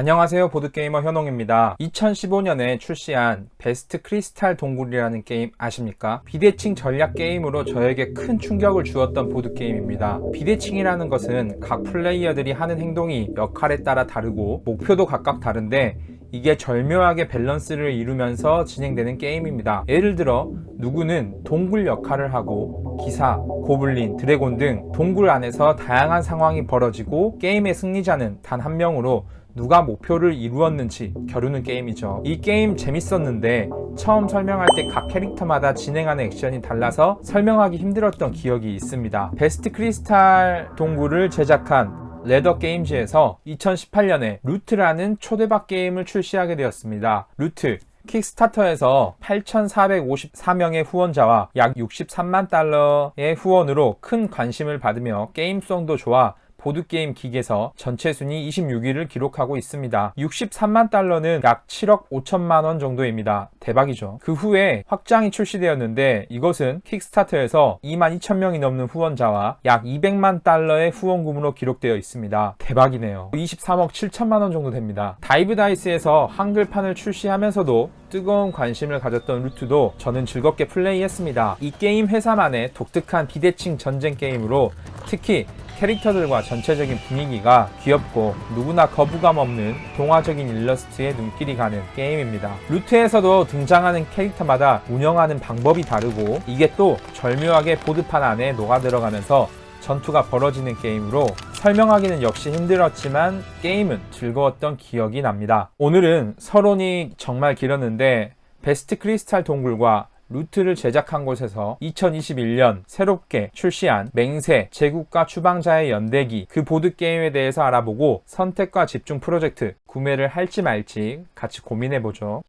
안녕하세요. 보드게이머 현홍입니다. 2015년에 출시한 베스트 크리스탈 동굴이라는 게임 아십니까? 비대칭 전략 게임으로 저에게 큰 충격을 주었던 보드게임입니다. 비대칭이라는 것은 각 플레이어들이 하는 행동이 역할에 따라 다르고 목표도 각각 다른데 이게 절묘하게 밸런스를 이루면서 진행되는 게임입니다. 예를 들어 누구는 동굴 역할을 하고 기사, 고블린, 드래곤 등 동굴 안에서 다양한 상황이 벌어지고 게임의 승리자는 단 한 명으로 누가 목표를 이루었는지 겨루는 게임이죠. 이 게임 재밌었는데 처음 설명할 때 각 캐릭터마다 진행하는 액션이 달라서 설명하기 힘들었던 기억이 있습니다. 베스트 크리스탈 동굴을 제작한 레더 게임즈에서 2018년에 루트라는 초대박 게임을 출시하게 되었습니다. 루트 킥스타터에서 8,454명의 후원자와 약 63만 달러의 후원으로 큰 관심을 받으며 게임성도 좋아 보드게임 기계에서 전체 순위 26위를 기록하고 있습니다. 63만 달러는 약 7억 5천만 원 정도입니다. 대박이죠. 그 후에 확장이 출시되었는데 이것은 킥스타터에서 2만 2천 명이 넘는 후원자와 약 200만 달러의 후원금으로 기록되어 있습니다. 대박이네요. 23억 7천만 원 정도 됩니다. 다이브다이스에서 한글판을 출시하면서도 뜨거운 관심을 가졌던 루트도 저는 즐겁게 플레이했습니다. 이 게임 회사만의 독특한 비대칭 전쟁 게임으로 특히 캐릭터들과 전체적인 분위기가 귀엽고 누구나 거부감 없는 동화적인 일러스트에 눈길이 가는 게임입니다. 루트에서도 등장하는 캐릭터마다 운영하는 방법이 다르고 이게 또 절묘하게 보드판 안에 녹아들어가면서 전투가 벌어지는 게임으로 설명하기는 역시 힘들었지만 게임은 즐거웠던 기억이 납니다. 오늘은 서론이 정말 길었는데 베스트 크리스탈 동굴과 루트를 제작한 곳에서 2021년 새롭게 출시한 맹세 제국과 추방자의 연대기 그 보드게임에 대해서 알아보고 선택과 집중 프로젝트 구매를 할지 말지 같이 고민해보죠.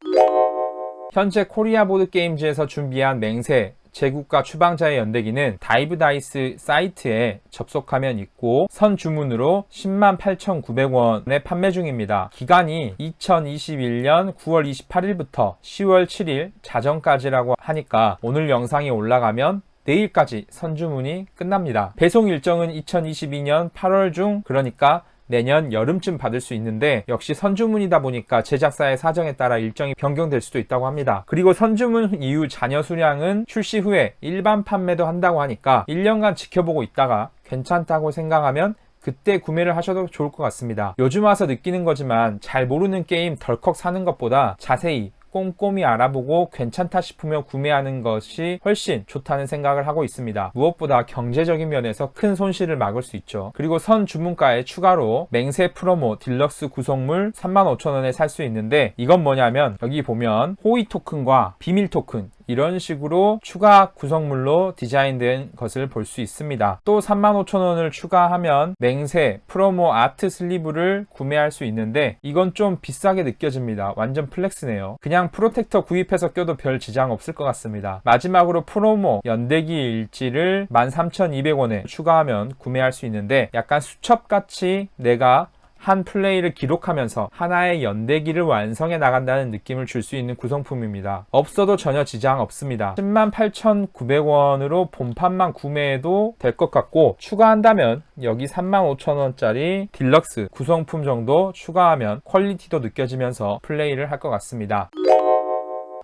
현재 코리아 보드게임즈에서 준비한 맹세 제국과 추방자의 연대기는 다이브다이스 사이트에 접속하면 있고 선 주문으로 108,900원에 판매 중입니다. 기간이 2021년 9월 28일부터 10월 7일 자정까지라고 하니까 오늘 영상이 올라가면 내일까지 선주문이 끝납니다. 배송 일정은 2022년 8월 중 그러니까 내년 여름쯤 받을 수 있는데 역시 선주문이다 보니까 제작사의 사정에 따라 일정이 변경될 수도 있다고 합니다. 그리고 선주문 이후 잔여 수량은 출시 후에 일반 판매도 한다고 하니까 1년간 지켜보고 있다가 괜찮다고 생각하면 그때 구매를 하셔도 좋을 것 같습니다. 요즘 와서 느끼는 거지만 잘 모르는 게임 덜컥 사는 것보다 자세히 꼼꼼히 알아보고 괜찮다 싶으면 구매하는 것이 훨씬 좋다는 생각을 하고 있습니다. 무엇보다 경제적인 면에서 큰 손실을 막을 수 있죠. 그리고 선 주문가에 추가로 맹세 프로모 딜럭스 구성물 35,000원에 살 수 있는데 이건 뭐냐면 여기 보면 호의 토큰과 비밀 토큰 이런 식으로 추가 구성물로 디자인된 것을 볼 수 있습니다. 또 35,000원을 추가하면 맹세 프로모 아트 슬리브를 구매할 수 있는데 이건 좀 비싸게 느껴집니다. 완전 플렉스네요. 그냥 프로텍터 구입해서 껴도 별 지장 없을 것 같습니다. 마지막으로 프로모 연대기 일지를 13,200원에 추가하면 구매할 수 있는데 약간 수첩같이 내가 한 플레이를 기록하면서 하나의 연대기를 완성해 나간다는 느낌을 줄 수 있는 구성품입니다. 없어도 전혀 지장 없습니다. 108,900원으로 본판만 구매해도 될 것 같고 추가한다면 여기 35,000원짜리 딜럭스 구성품 정도 추가하면 퀄리티도 느껴지면서 플레이를 할 것 같습니다.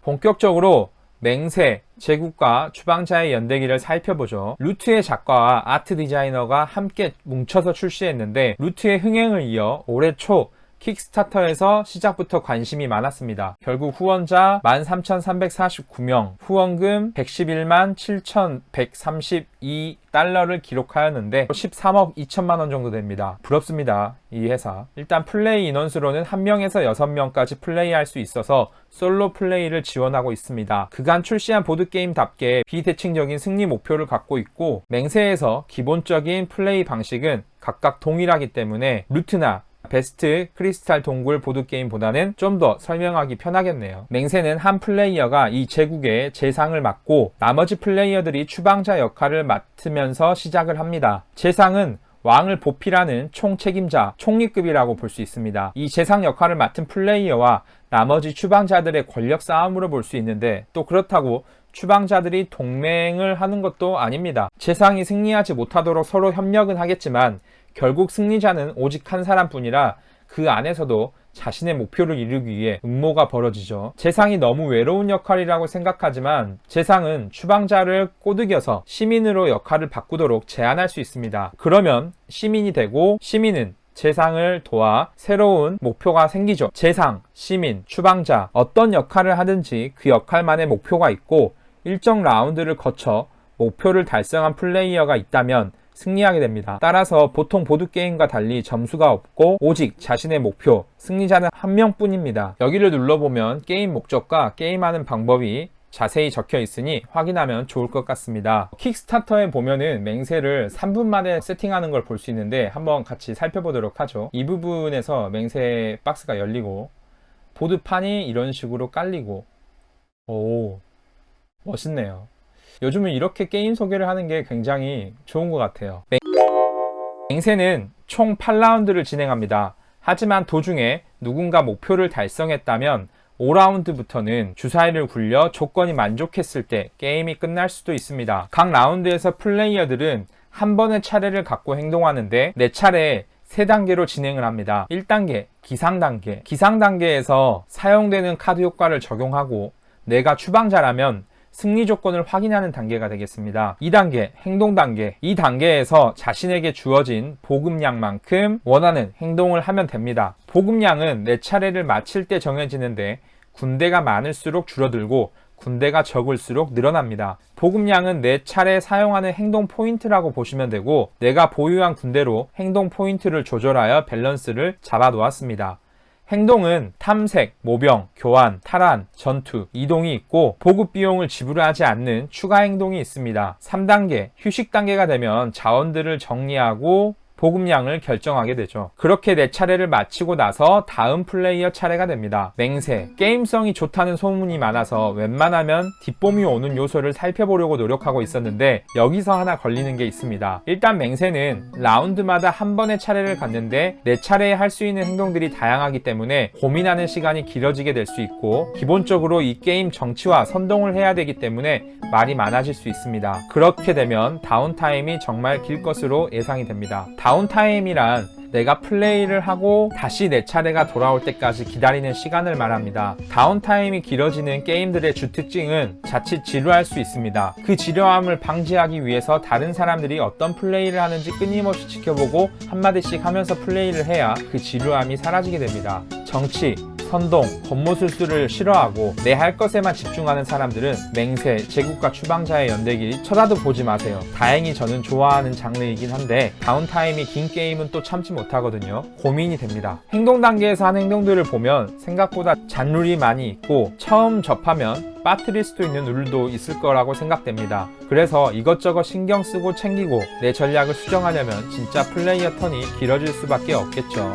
본격적으로 맹세, 제국과 추방자의 연대기를 살펴보죠. 루트의 작가와 아트 디자이너가 함께 뭉쳐서 출시했는데 루트의 흥행을 이어 올해 초 킥스타터에서 시작부터 관심이 많았습니다. 결국 후원자 13,349명, 후원금 111만 7,132달러를 기록하였는데 13억 2천만 원 정도 됩니다. 부럽습니다. 이 회사. 일단 플레이 인원수로는 1명에서 6명까지 플레이할 수 있어서 솔로 플레이를 지원하고 있습니다. 그간 출시한 보드게임답게 비대칭적인 승리 목표를 갖고 있고 맹세에서 기본적인 플레이 방식은 각각 동일하기 때문에 루트나 베스트 크리스탈 동굴 보드게임보다는 좀 더 설명하기 편하겠네요. 맹세는 한 플레이어가 이 제국의 재상을 맡고 나머지 플레이어들이 추방자 역할을 맡으면서 시작을 합니다. 재상은 왕을 보필하는 총책임자, 총리급이라고 볼 수 있습니다. 이 재상 역할을 맡은 플레이어와 나머지 추방자들의 권력 싸움으로 볼 수 있는데 또 그렇다고 추방자들이 동맹을 하는 것도 아닙니다. 재상이 승리하지 못하도록 서로 협력은 하겠지만 결국 승리자는 오직 한 사람뿐이라 그 안에서도 자신의 목표를 이루기 위해 음모가 벌어지죠. 재상이 너무 외로운 역할이라고 생각하지만 재상은 추방자를 꼬드겨서 시민으로 역할을 바꾸도록 제안할 수 있습니다. 그러면 시민이 되고 시민은 재상을 도와 새로운 목표가 생기죠. 재상, 시민, 추방자 어떤 역할을 하든지 그 역할만의 목표가 있고 일정 라운드를 거쳐 목표를 달성한 플레이어가 있다면 승리하게 됩니다. 따라서 보통 보드게임과 달리 점수가 없고 오직 자신의 목표, 승리자는 한 명뿐입니다. 여기를 눌러보면 게임 목적과 게임하는 방법이 자세히 적혀 있으니 확인하면 좋을 것 같습니다. 킥스타터에 보면은 맹세를 3분 만에 세팅하는 걸 볼 수 있는데 한번 같이 살펴보도록 하죠. 이 부분에서 맹세 박스가 열리고 보드판이 이런 식으로 깔리고, 오, 멋있네요. 요즘은 이렇게 게임 소개를 하는 게 굉장히 좋은 것 같아요. 맹세는 총 8라운드를 진행합니다. 하지만 도중에 누군가 목표를 달성했다면 5라운드부터는 주사위를 굴려 조건이 만족했을 때 게임이 끝날 수도 있습니다. 각 라운드에서 플레이어들은 한 번의 차례를 갖고 행동하는데 4차례에 3단계로 진행을 합니다. 1단계, 기상단계. 기상단계에서 사용되는 카드 효과를 적용하고 내가 추방자라면 승리 조건을 확인하는 단계가 되겠습니다. 2단계, 행동 단계. 이 단계에서 자신에게 주어진 보급량만큼 원하는 행동을 하면 됩니다. 보급량은 4차례를 마칠 때 정해지는데 군대가 많을수록 줄어들고 군대가 적을수록 늘어납니다. 보급량은 4차례 사용하는 행동 포인트라고 보시면 되고 내가 보유한 군대로 행동 포인트를 조절하여 밸런스를 잡아 놓았습니다. 행동은 탐색, 모병, 교환, 탈환, 전투, 이동이 있고 보급 비용을 지불하지 않는 추가 행동이 있습니다. 3단계, 휴식 단계가 되면 자원들을 정리하고 보급량을 결정하게 되죠. 그렇게 4차례를 마치고 나서 다음 플레이어 차례가 됩니다. 맹세, 게임성이 좋다는 소문이 많아서 웬만하면 뒷봄이 오는 요소를 살펴보려고 노력하고 있었는데 여기서 하나 걸리는 게 있습니다. 일단 맹세는 라운드마다 한 번의 차례를 갖는데 4차례에 할 수 있는 행동들이 다양하기 때문에 고민하는 시간이 길어지게 될 수 있고 기본적으로 이 게임 정치와 선동을 해야 되기 때문에 말이 많아질 수 있습니다. 그렇게 되면 다운타임이 정말 길 것으로 예상이 됩니다. 다운타임이란 내가 플레이를 하고 다시 내 차례가 돌아올 때까지 기다리는 시간을 말합니다. 다운타임이 길어지는 게임들의 주특징은 자칫 지루할 수 있습니다. 그 지루함을 방지하기 위해서 다른 사람들이 어떤 플레이를 하는지 끊임없이 지켜보고 한마디씩 하면서 플레이를 해야 그 지루함이 사라지게 됩니다. 정치, 선동, 권모술수를 싫어하고 내 할 것에만 집중하는 사람들은 맹세, 제국과 추방자의 연대기 쳐다도 보지 마세요. 다행히 저는 좋아하는 장르이긴 한데 다운타임이 긴 게임은 또 참지 못하거든요. 고민이 됩니다. 행동 단계에서 한 행동들을 보면 생각보다 잔룰이 많이 있고 처음 접하면 빠뜨릴 수도 있는 룰도 있을 거라고 생각됩니다. 그래서 이것저것 신경 쓰고 챙기고 내 전략을 수정하려면 진짜 플레이어 턴이 길어질 수밖에 없겠죠.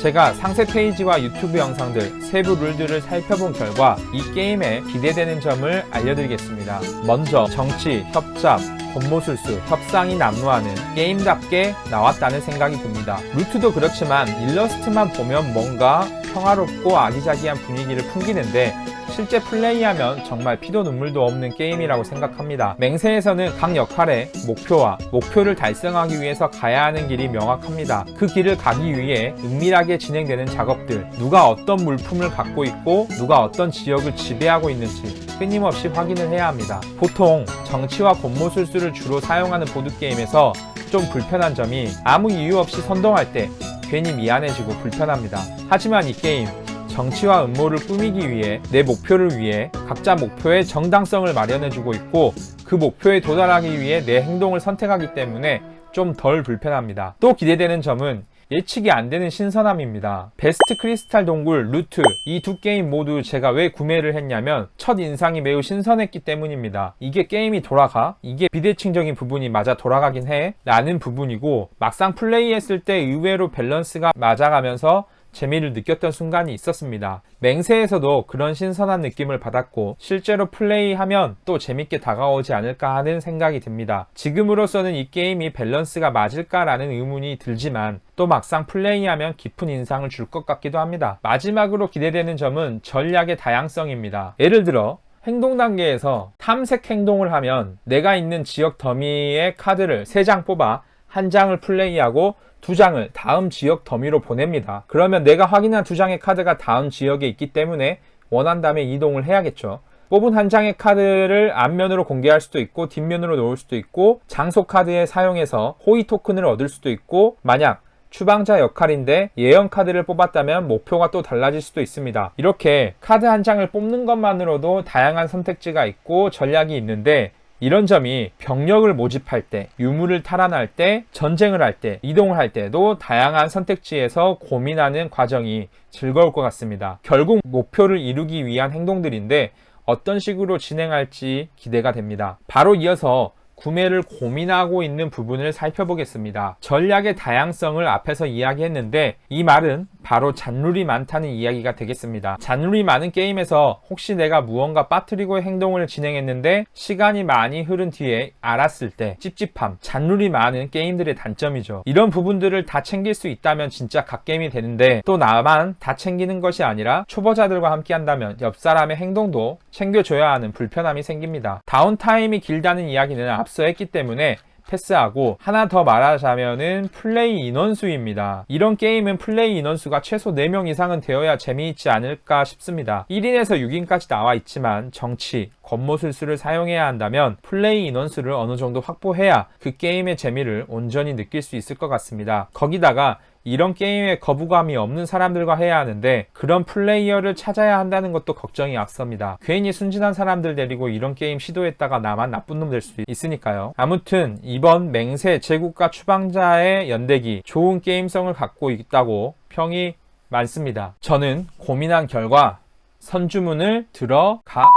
제가 상세 페이지와 유튜브 영상들 세부 룰들을 살펴본 결과 이 게임에 기대되는 점을 알려드리겠습니다. 먼저 정치, 협잡, 권모술수, 협상이 난무하는 게임답게 나왔다는 생각이 듭니다. 루트도 그렇지만 일러스트만 보면 뭔가 평화롭고 아기자기한 분위기를 풍기는데 실제 플레이하면 정말 피도 눈물도 없는 게임이라고 생각합니다. 맹세에서는 각 역할의 목표와 목표를 달성하기 위해서 가야 하는 길이 명확합니다. 그 길을 가기 위해 은밀하게 진행되는 작업들, 누가 어떤 물품을 갖고 있고 누가 어떤 지역을 지배하고 있는지 끊임없이 확인을 해야 합니다. 보통 정치와 권모술수를 주로 사용하는 보드게임에서 좀 불편한 점이 아무 이유 없이 선동할 때 괜히 미안해지고 불편합니다. 하지만 이 게임 정치와 음모를 꾸미기 위해 내 목표를 위해 각자 목표의 정당성을 마련해주고 있고 그 목표에 도달하기 위해 내 행동을 선택하기 때문에 좀 덜 불편합니다. 또 기대되는 점은 예측이 안 되는 신선함입니다. 베스트 크리스탈 동굴, 루트 이 두 게임 모두 제가 왜 구매를 했냐면 첫 인상이 매우 신선했기 때문입니다. 이게 게임이 돌아가? 이게 비대칭적인 부분이 맞아 돌아가긴 해? 라는 부분이고 막상 플레이했을 때 의외로 밸런스가 맞아가면서 재미를 느꼈던 순간이 있었습니다. 맹세에서도 그런 신선한 느낌을 받았고 실제로 플레이하면 또 재밌게 다가오지 않을까 하는 생각이 듭니다. 지금으로서는 이 게임이 밸런스가 맞을까라는 의문이 들지만 또 막상 플레이하면 깊은 인상을 줄 것 같기도 합니다. 마지막으로 기대되는 점은 전략의 다양성입니다. 예를 들어 행동 단계에서 탐색 행동을 하면 내가 있는 지역 더미의 카드를 3장 뽑아 한 장을 플레이하고 2장을 다음 지역 더미로 보냅니다. 그러면 내가 확인한 2장의 카드가 다음 지역에 있기 때문에 원한다면 이동을 해야겠죠. 뽑은 한 장의 카드를 앞면으로 공개할 수도 있고 뒷면으로 놓을 수도 있고 장소 카드에 사용해서 호의 토큰을 얻을 수도 있고 만약 추방자 역할인데 예언 카드를 뽑았다면 목표가 또 달라질 수도 있습니다. 이렇게 카드 한 장을 뽑는 것만으로도 다양한 선택지가 있고 전략이 있는데 이런 점이 병력을 모집할 때, 유물을 탈환할 때, 전쟁을 할 때, 이동을 할 때도 다양한 선택지에서 고민하는 과정이 즐거울 것 같습니다. 결국 목표를 이루기 위한 행동들인데 어떤 식으로 진행할지 기대가 됩니다. 바로 이어서 구매를 고민하고 있는 부분을 살펴보겠습니다. 전략의 다양성을 앞에서 이야기했는데 이 말은 바로 잔룰이 많다는 이야기가 되겠습니다. 잔룰이 많은 게임에서 혹시 내가 무언가 빠뜨리고 행동을 진행했는데 시간이 많이 흐른 뒤에 알았을 때 찝찝함, 잔룰이 많은 게임들의 단점이죠. 이런 부분들을 다 챙길 수 있다면 진짜 갓게임이 되는데 또 나만 다 챙기는 것이 아니라 초보자들과 함께 한다면 옆 사람의 행동도 챙겨줘야 하는 불편함이 생깁니다. 다운타임이 길다는 이야기는 앞서 했기 때문에 패스하고 하나 더 말하자면은 플레이 인원수입니다. 이런 게임은 플레이 인원수가 최소 4명 이상은 되어야 재미있지 않을까 싶습니다. 1인에서 6인까지 나와 있지만 정치, 권모술수를 사용해야 한다면 플레이 인원수를 어느 정도 확보해야 그 게임의 재미를 온전히 느낄 수 있을 것 같습니다. 거기다가 이런 게임에 거부감이 없는 사람들과 해야 하는데 그런 플레이어를 찾아야 한다는 것도 걱정이 앞섭니다. 괜히 순진한 사람들 데리고 이런 게임 시도했다가 나만 나쁜 놈 될 수 있으니까요. 아무튼 이번 맹세 제국과 추방자의 연대기 좋은 게임성을 갖고 있다고 평이 많습니다. 저는 고민한 결과 선주문을 들어가